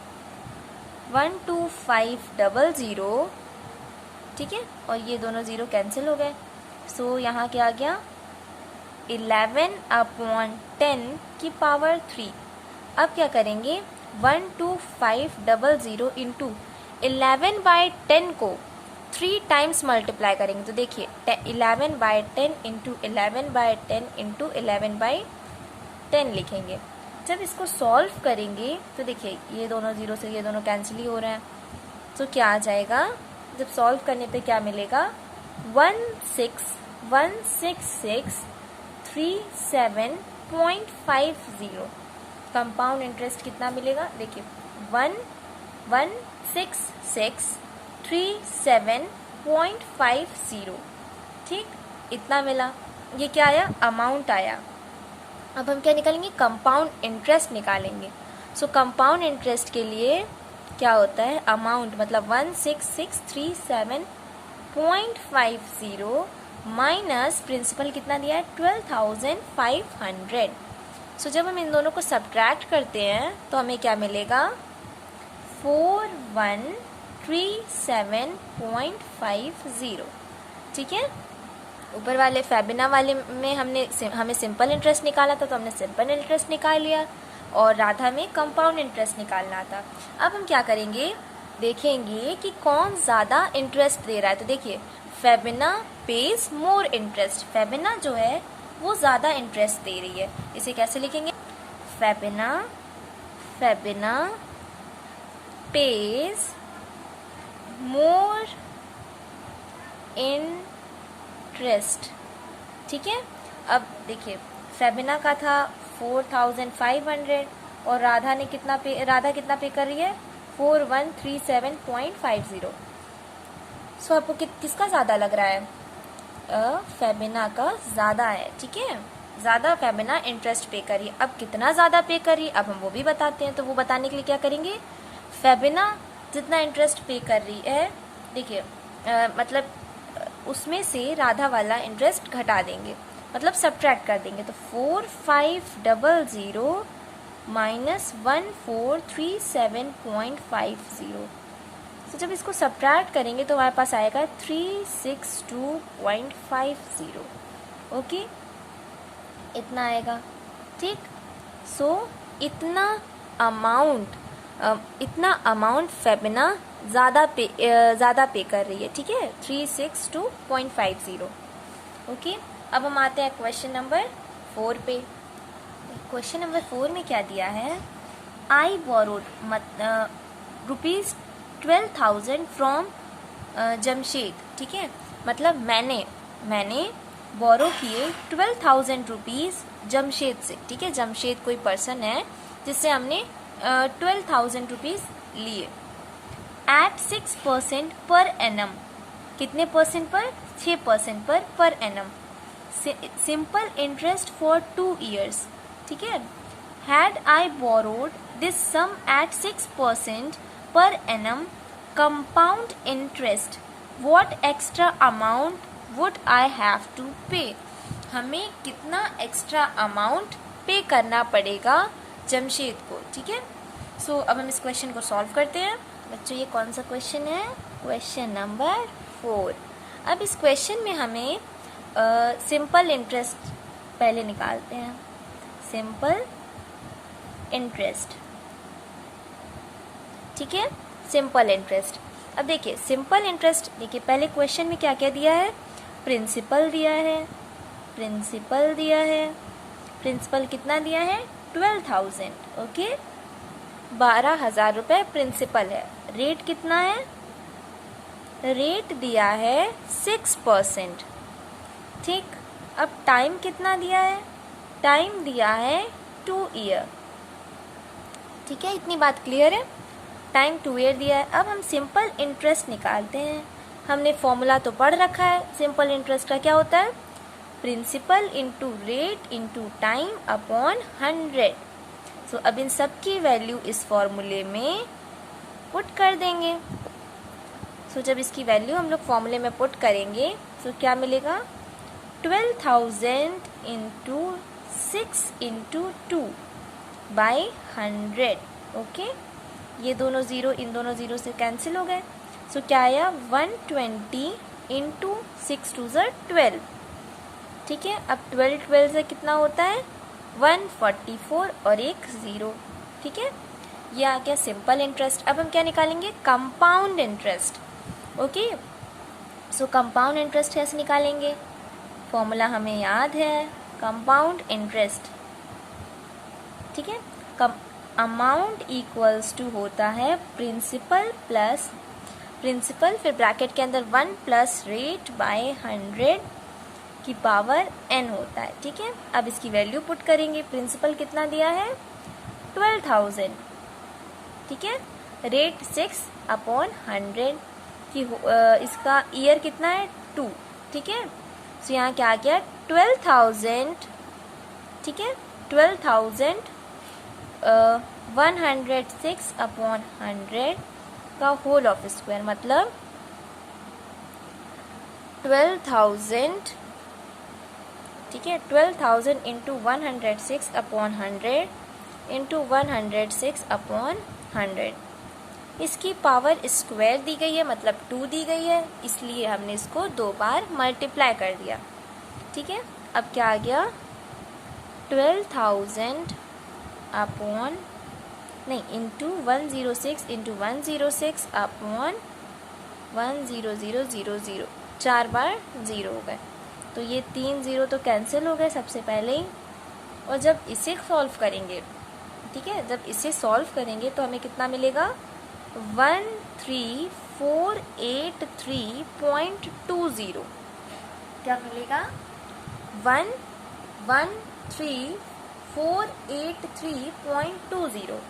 12500, ठीक है, और ये दोनों ज़ीरो कैंसिल हो गए। सो यहाँ क्या आ गया 11/10 की पावर 3। अब क्या करेंगे 12500 इंटू 11/10 को 3 टाइम्स मल्टीप्लाई करेंगे। तो देखिए 11/10 इंटू 11/10 इंटू 11/10 लिखेंगे। जब इसको सॉल्व करेंगे तो देखिए ये दोनों ज़ीरो से ये दोनों कैंसिल ही हो रहे हैं। तो क्या आ जाएगा, जब सॉल्व करने पे क्या मिलेगा 16,16637.50। कंपाउंड इंटरेस्ट कितना मिलेगा, देखिए 116,637.50, ठीक, इतना मिला। ये क्या आया, अमाउंट आया। अब हम क्या निकालेंगे, कंपाउंड इंटरेस्ट निकालेंगे। सो कंपाउंड इंटरेस्ट के लिए क्या होता है, अमाउंट मतलब 16637.50 माइनस प्रिंसिपल कितना दिया है 12,500। सो जब हम इन दोनों को सब्ट्रैक्ट करते हैं तो हमें क्या मिलेगा 4137.50, ठीक है। ऊपर वाले फेबिना वाले में हमें सिंपल इंटरेस्ट निकालना था तो हमने सिंपल इंटरेस्ट निकाल लिया, और राधा में कंपाउंड इंटरेस्ट निकालना था। अब हम क्या करेंगे, देखेंगे कि कौन ज़्यादा इंटरेस्ट दे रहा है। तो देखिए Febina page more interest, Febina जो है वो ज़्यादा इंटरेस्ट दे रही है। इसे कैसे लिखेंगे, फेबिना पेज मोर इंटरेस्ट, ठीक है। अब देखिए फेबिना का था 4,500 और राधा कितना पे कर रही है 4137.50। सो आपको किसका ज़्यादा लग रहा है, फेबिना का ज़्यादा है, ठीक है, ज़्यादा फेबिना इंटरेस्ट पे करी। अब कितना ज़्यादा पे करी अब हम वो भी बताते हैं। तो वो बताने के लिए क्या करेंगे, फेबिना जितना इंटरेस्ट पे कर रही है, देखिए मतलब उसमें से राधा वाला इंटरेस्ट घटा देंगे, मतलब सब्ट्रैक्ट कर देंगे। तो 4500 माइनस 1437.50। तो जब इसको सब्ट्रैक्ट करेंगे तो हमारे पास आएगा 362.50, ओके, इतना आएगा, ठीक। सो इतना अमाउंट फेबिना ज़्यादा पे कर रही है, ठीक है, 362.50, ओके। अब हम आते हैं क्वेश्चन नंबर 4 पे। क्वेश्चन नंबर 4 में क्या दिया है, आई बोरोड ₹12,000 फ्रॉम जमशेद। ठीक है, मतलब मैंने बोरो किए 12,000 रुपीज़ जमशेद से। ठीक है, जमशेद कोई पर्सन है जिससे हमने 12,000 रुपीज़ लिए एट 6% पर एनम। कितने परसेंट पर? 6% पर annum. Simple interest for 2 years। ठीक है, had I borrowed this sum at 6% पर annum compound interest, what extra amount would I have to pay. हमें कितना एक्स्ट्रा अमाउंट पे करना पड़ेगा जमशेद को। ठीक है, सो अब हम इस क्वेश्चन को सॉल्व करते हैं। बच्चों ये कौन सा क्वेश्चन है? Question number 4। अब इस क्वेश्चन में हमें सिंपल इंटरेस्ट पहले निकालते हैं। सिंपल इंटरेस्ट, ठीक है, सिंपल इंटरेस्ट। अब देखिए सिंपल इंटरेस्ट, देखिए पहले क्वेश्चन में क्या क्या दिया है, प्रिंसिपल दिया है, प्रिंसिपल दिया है, प्रिंसिपल कितना दिया है 12,000, ओके, 12,000 रुपये प्रिंसिपल है। रेट कितना है, रेट दिया है 6%, ठीक। अब टाइम कितना दिया है, टाइम दिया है 2 year, ठीक है, इतनी बात क्लियर है, टाइम 2 year दिया है। अब हम सिंपल इंटरेस्ट निकालते हैं। हमने फॉर्मूला तो पढ़ रखा है, सिंपल इंटरेस्ट का क्या होता है, principal into rate into time upon 100। So अब इन सब की वैल्यू इस फॉर्मूले में पुट कर देंगे। सो जब इसकी वैल्यू हम लोग फॉर्मूले में पुट करेंगे तो क्या मिलेगा, 12,000 इंटू 6 इंटू 2 बाई 100, ओके। ये दोनों ज़ीरो इन दोनों ज़ीरो से कैंसिल हो गए। सो क्या आया 120 इंटू 6 2 12, ठीक है। अब 12 से कितना होता है 144 और एक ज़ीरो, ठीक है। ये आ गया सिंपल इंटरेस्ट। अब हम क्या निकालेंगे, कंपाउंड इंटरेस्ट, ओके। सो कंपाउंड इंटरेस्ट कैसे निकालेंगे, फॉर्मूला हमें याद है, कंपाउंड इंटरेस्ट, ठीक है। अमाउंट इक्वल्स टू होता है प्रिंसिपल प्लस प्रिंसिपल, फिर ब्रैकेट के अंदर 1 प्लस रेट बाय 100 की पावर n होता है, ठीक है। अब इसकी वैल्यू पुट करेंगे, प्रिंसिपल कितना दिया है 12,000, ठीक है, रेट 6 अपॉन 100 की इसका ईयर कितना है 2, ठीक है। तो यहाँ क्या आ गया 12,000, ठीक है, 12,106 अपॉन 100 का होल ऑफ स्क्वायर, मतलब 12,000, ठीक है, 12,000 इंटू 106 अपॉन 100 इंटू 106 अपॉन 100। इसकी पावर स्क्वायर दी गई है, मतलब 2 दी गई है, इसलिए हमने इसको 2 बार मल्टीप्लाई कर दिया, ठीक है। अब क्या आ गया 12,000 अपॉन नहीं इंटू 106 इंटू 106 अपॉन 100,000, 4 बार 0 हो गए, तो ये 3 0 तो कैंसिल हो गए सबसे पहले ही। और जब इसे सॉल्व करेंगे, ठीक है, जब इसे सॉल्व करेंगे तो हमें कितना मिलेगा 13483.20, क्या मिलेगा 113,483.20।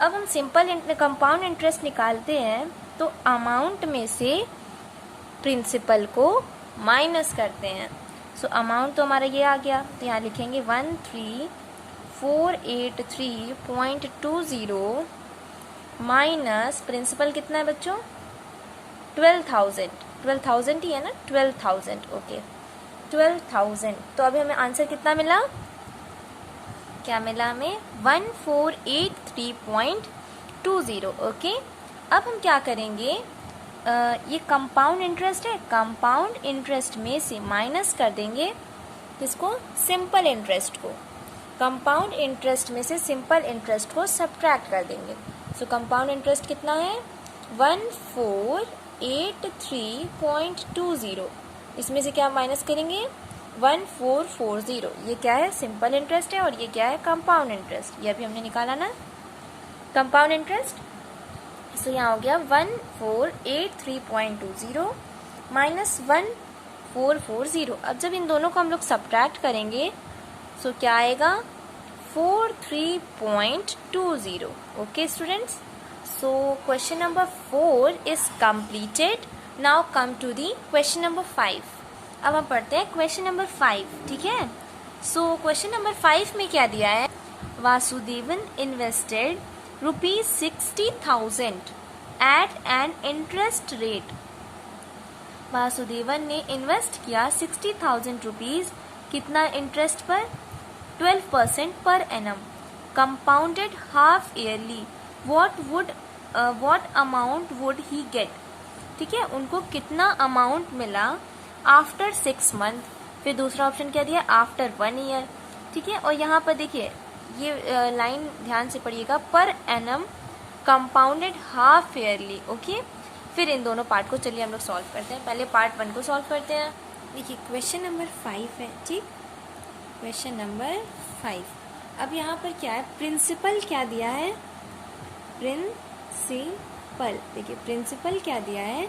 अब हम सिंपल कंपाउंड इंटरेस्ट निकालते हैं तो अमाउंट में से प्रिंसिपल को माइनस करते हैं। सो अमाउंट तो हमारा ये आ गया, तो यहाँ लिखेंगे 13483.20 माइनस प्रिंसिपल कितना है बच्चों 12,000 ही है ना, 12,000, ओके 12,000। तो अभी हमें आंसर कितना मिला, क्या मिला हमें 1483.20, ओके। अब हम क्या करेंगे, ये कंपाउंड इंटरेस्ट है, कंपाउंड इंटरेस्ट में से माइनस कर देंगे किसको, सिंपल इंटरेस्ट को, कंपाउंड इंटरेस्ट में से सिंपल इंटरेस्ट को सब्ट्रैक्ट कर देंगे। सो कंपाउंड इंटरेस्ट कितना है 1483.20, इसमें से क्या माइनस करेंगे 1440। ये क्या है? सिंपल इंटरेस्ट है। और ये क्या है? Compound interest. ये अभी हमने निकाला ना कंपाउंड इंटरेस्ट। सो यहाँ हो गया 1483.20 माइनस 1440। अब जब इन दोनों को हम लोग सब्ट्रैक्ट करेंगे सो क्या आएगा? 43.20। Okay students, so question number 4 is completed. Now come to the question number 5। अब हम पढ़ते हैं क्वेश्चन नंबर 5, ठीक है। सो क्वेश्चन नंबर 5 में क्या दिया है? Vasudevan invested ₹60,000 at an interest rate. Vasudevan ने इन्वेस्ट किया 60,000 रुपीज कितना इंटरेस्ट पर? 12% पर annum, compounded half yearly. What amount would he get? ठीक है, उनको कितना अमाउंट मिला आफ्टर 6 मंथ। फिर दूसरा ऑप्शन क्या दिया? After 1 year. ठीक है, और यहाँ पर देखिए ये लाइन ध्यान से पढ़िएगा, पर annum compounded half yearly. Okay, फिर इन दोनों पार्ट को चलिए हम लोग सॉल्व करते हैं। पहले पार्ट 1 को सॉल्व करते हैं। देखिए क्वेश्चन नंबर 5 है, ठीक, क्वेश्चन नंबर 5। अब यहाँ पर क्या है? प्रिंसिपल क्या दिया है? प्रिंसिपल, देखिए प्रिंसिपल क्या दिया है?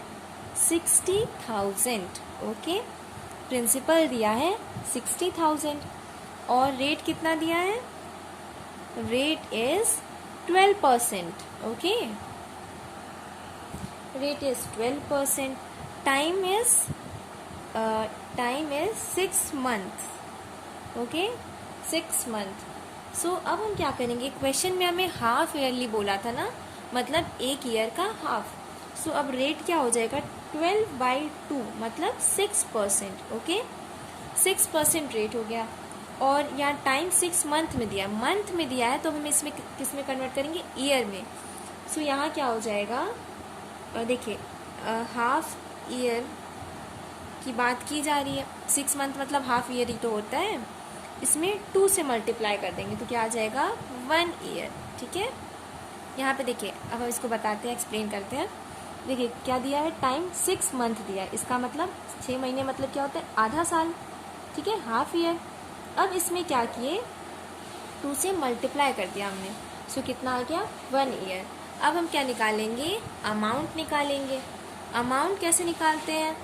60,000। ओके, प्रिंसिपल दिया है 60,000 और रेट कितना दिया है? Rate is 12%। Okay, rate is 12%। Time is 6 month. Okay, 6 month. So अब हम क्या करेंगे? क्वेश्चन में हमें हाफ ईयरली बोला था ना, मतलब 1 ईयर का हाफ। सो अब रेट क्या हो जाएगा? 12/2 मतलब 6%। ओके, 6% रेट हो गया। और यहाँ टाइम 6 मंथ में दिया, मंथ में दिया है तो हम इसमें किस में कन्वर्ट करेंगे? ईयर में। सो यहाँ क्या हो जाएगा? देखिए हाफ ईयर की बात की जा रही है, 6 मंथ मतलब हाफ ईयर ही तो होता है। इसमें 2 से मल्टीप्लाई कर देंगे तो क्या आ जाएगा? 1 ईयर। ठीक है, यहाँ पे देखिए अब हम इसको बताते हैं, एक्सप्लेन करते हैं। देखिए क्या दिया है? टाइम 6 मंथ दिया है, इसका मतलब 6 महीने मतलब क्या होता है? आधा साल। ठीक है, हाफ ईयर। अब इसमें क्या किए? 2 से मल्टीप्लाई कर दिया हमने। सो कितना आ गया? 1 ईयर। अब हम क्या निकालेंगे? अमाउंट निकालेंगे। अमाउंट कैसे निकालते हैं?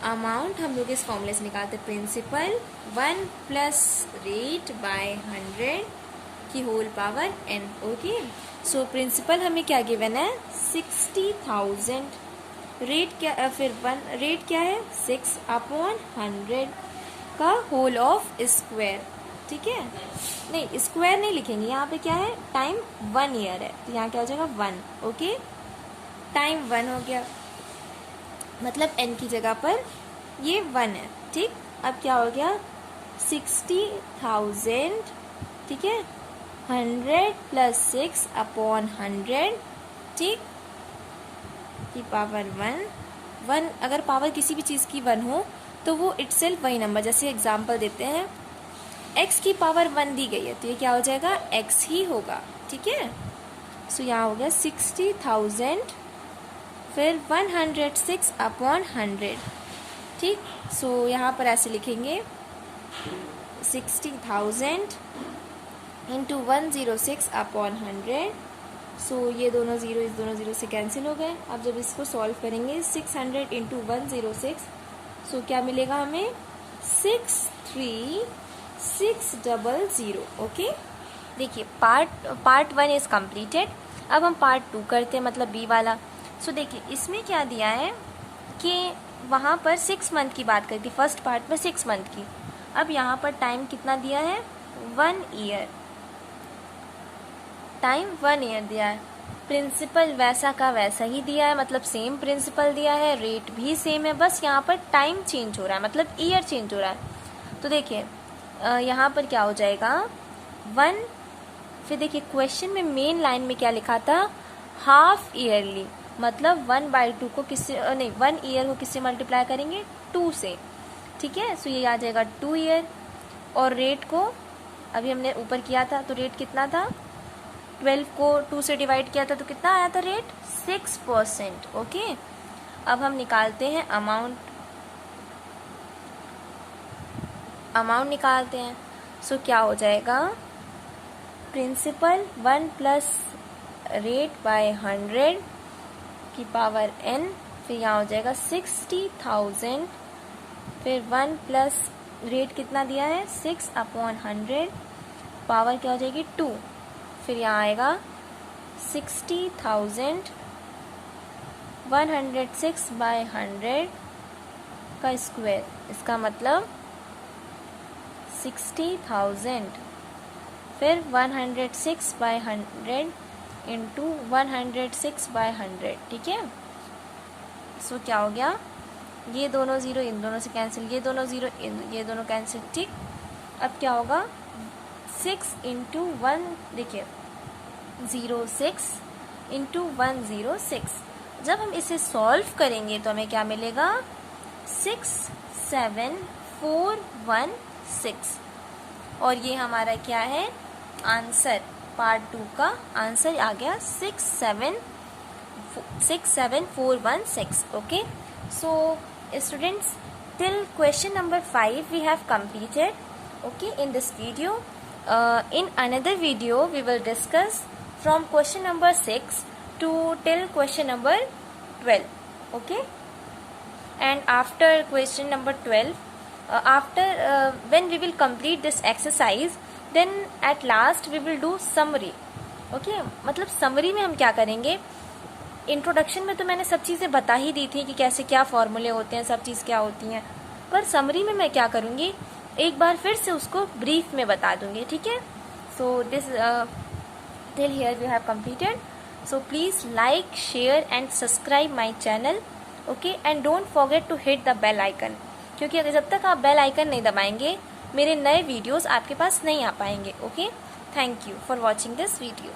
अमाउंट हम लोग इस फॉर्मूले से निकालते हैं, प्रिंसिपल 1 प्लस रेट बाय 100 की whole power n। Okay, so principal हमें क्या गिवन है? 60,000। रेट क्या? फिर 1 रेट क्या है? 6/100 का होल ऑफ स्क्वायर। ठीक है, नहीं स्क्वायर नहीं लिखेंगे, यहाँ पे क्या है? टाइम 1 ईयर है तो यहाँ क्या हो जाएगा? 1। ओके, टाइम 1 हो गया मतलब n की जगह पर ये 1 है। ठीक, अब क्या हो गया? 60,000, ठीक है, 100 प्लस 6/100, ठीक, की पावर 1। अगर पावर किसी भी चीज़ की 1 हो तो वो इटसेल्फ वही नंबर, जैसे एग्जांपल देते हैं x की पावर 1 दी गई है तो ये क्या हो जाएगा? x ही होगा। ठीक है, सो यहाँ हो गया 60,000 फिर 106/100। ठीक, सो यहाँ पर ऐसे लिखेंगे 60,000 इंटू 106/100। सो ये दोनों जीरो इस दोनों जीरो से कैंसिल हो गए। अब जब इसको सॉल्व करेंगे 600 इंटू 106, सो क्या मिलेगा हमें? 63600। ओके, देखिए पार्ट 1 इज कम्प्लीटेड। अब हम पार्ट 2 करते हैं, मतलब बी वाला। सो देखिए इसमें क्या दिया है कि वहाँ पर 6 मंथ की बात करी थी, फर्स्ट पार्ट में 6 मंथ की। अब यहाँ पर टाइम कितना दिया है? 1 ईयर। टाइम 1 ईयर दिया है। प्रिंसिपल वैसा का वैसा ही दिया है, मतलब सेम प्रिंसिपल दिया है, रेट भी सेम है, बस यहाँ पर टाइम चेंज हो रहा है, मतलब ईयर चेंज हो रहा है। तो देखिए यहाँ पर क्या हो जाएगा? 1। फिर देखिए क्वेश्चन में मेन लाइन में क्या लिखा था? हाफ ईयरली, मतलब 1/2 को किससे नहीं 1 ईयर को किससे मल्टीप्लाई करेंगे? 2 से। ठीक है, सो ये आ जाएगा 2 ईयर। और रेट को अभी हमने ऊपर किया था तो रेट कितना था? 12 को 2 से डिवाइड किया था तो कितना आया था रेट? 6%। ओके, अब हम निकालते हैं अमाउंट। अमाउंट निकालते हैं। सो क्या हो जाएगा, प्रिंसिपल 1 प्लस रेट बाय 100 की पावर n, फिर यहाँ हो जाएगा 60,000, फिर 1 प्लस रेट कितना दिया है 6/100, पावर क्या हो जाएगी 2, फिर यहाँ आएगा 60,000 106/100 का स्क्वायर, इसका मतलब 60,000 फिर 106/100 इंटू 106/100, ठीक है। सो क्या हो गया, ये दोनों ज़ीरो इन दोनों से कैंसिल, ये दोनों ज़ीरो ये दोनों कैंसिल, ठीक। अब क्या होगा, 6 इंटू 1, देखिए 06 इंटू 106, जब हम इसे सॉल्व करेंगे तो हमें क्या मिलेगा, 67416, और ये हमारा क्या है आंसर, पार्ट 2 का आंसर आ गया 67416। Okay, so students, till question number 5 we have completed, okay, in this video. In another video we will discuss from question number 6 to till question number 12, okay. And after question number 12, when we will complete this exercise, then at last we will do summary, okay. मतलब summary में हम क्या करेंगे, introduction में तो मैंने सब चीज़ें बता ही दी थी कि कैसे क्या फॉर्मूले होते हैं, सब चीज़ क्या होती हैं, पर समरी में मैं क्या करूँगी, एक बार फिर से उसको ब्रीफ में बता दूँगी, ठीक है। So this till here we have completed, so please like, share and subscribe my channel, okay, and don't forget to hit the bell icon, क्योंकि अगर जब तक आप बेल आइकन नहीं दबाएंगे मेरे नए वीडियोज़ आपके पास नहीं आ पाएंगे, okay. Thank you for watching this video.